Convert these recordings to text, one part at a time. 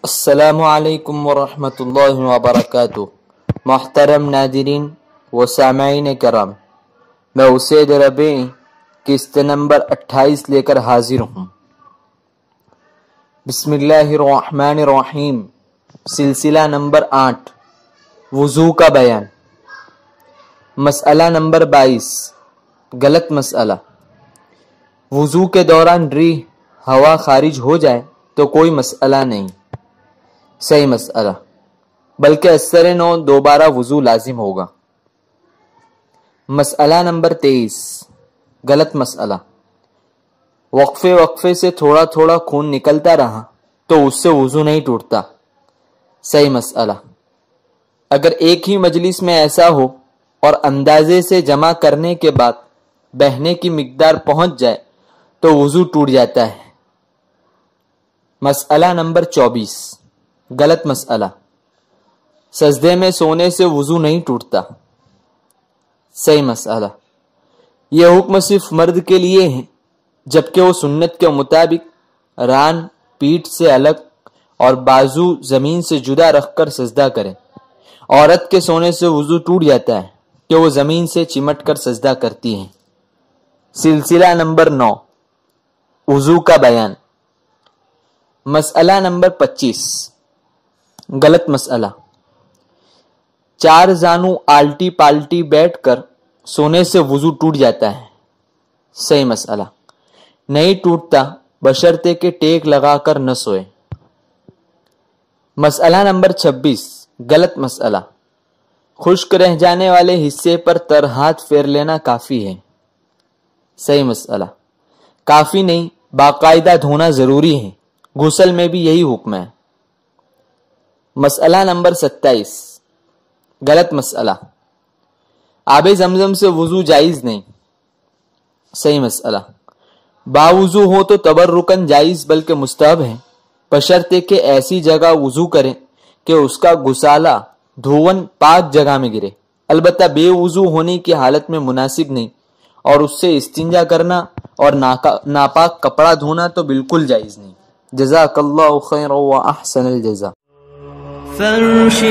السلام علیکم ورحمۃ اللہ وبرکاتہ۔ محترم ناظرین و سامعین کرام، میں اسید ربیعی قسط نمبر 28 لے کر حاضر ہوں۔ بسم اللہ الرحمن الرحیم، سلسلہ نمبر 8، وضو کا بیان۔ مسئلہ نمبر 22، غلط مسئلہ۔ وضو کے دوران ریح ہوا خارج ہو جائے تو کوئی مسئلہ نہیں، صحیح مسئلہ، بلکہ اثر نو دوبارہ وضو لازم ہوگا۔ مسئلہ نمبر 23، غلط مسئلہ۔ وقفے سے تھوڑا تھوڑا خون نکلتا رہا تو اس سے وضو نہیں ٹوٹتا، صحیح مسئلہ۔ اگر ایک ہی مجلس میں ایسا ہو اور اندازے سے جمع کرنے کے بعد بہنے کی مقدار پہنچ جائے تو وضو ٹوٹ جاتا ہے۔ مسئلہ نمبر 24، غلط مسئلہ۔ سجدے میں سونے سے وضو نہیں ٹوٹتا، صحیح مسئلہ۔ یہ حکم صرف مرد کے لیے ہے، جبکہ وہ سنت کے مطابق ران پیٹھ سے الگ اور بازو زمین سے جدا رکھ کر سجدہ کرے۔ عورت کے سونے سے وضو ٹوٹ جاتا ہے کہ وہ زمین سے چمٹ کر سجدہ کرتی ہے۔ سلسلہ نمبر 9، وضو کا بیان۔ مسئلہ نمبر 25، غلط مسئلہ۔ چار زانو آلٹی پالٹی بیٹھ کر سونے سے وضو ٹوٹ جاتا ہے، صحیح مسئلہ۔ نہیں ٹوٹتا بشرطے کہ ٹیک لگا کر نہ سوئے۔ مسئلہ نمبر 26، غلط مسئلہ۔ خشک رہ جانے والے حصے پر تر ہاتھ پھیر لینا کافی ہے، صحیح مسئلہ۔ کافی نہیں، باقاعدہ دھونا ضروری ہے، غسل میں بھی یہی حکم ہے۔ مسئلہ نمبر 27، غلط مسئلہ۔ آب زمزم سے وضو جائز نہیں، صحیح مسئلہ۔ باوضو ہو تو تبرکن جائز بلکہ مستحب ہے، بشرطے کہ ایسی جگہ وضو کریں کہ اس کا گسالہ دھون پاک جگہ میں گرے، البتہ بے وضو ہونے کی حالت میں مناسب نہیں، اور اس سے استنجا کرنا اور ناپاک کپڑا دھونا تو بالکل جائز نہیں۔ جزاک اللہ خیر و احسن الجزاء۔ فرش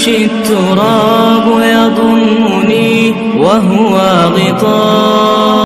التراب يضمني وهو غطاء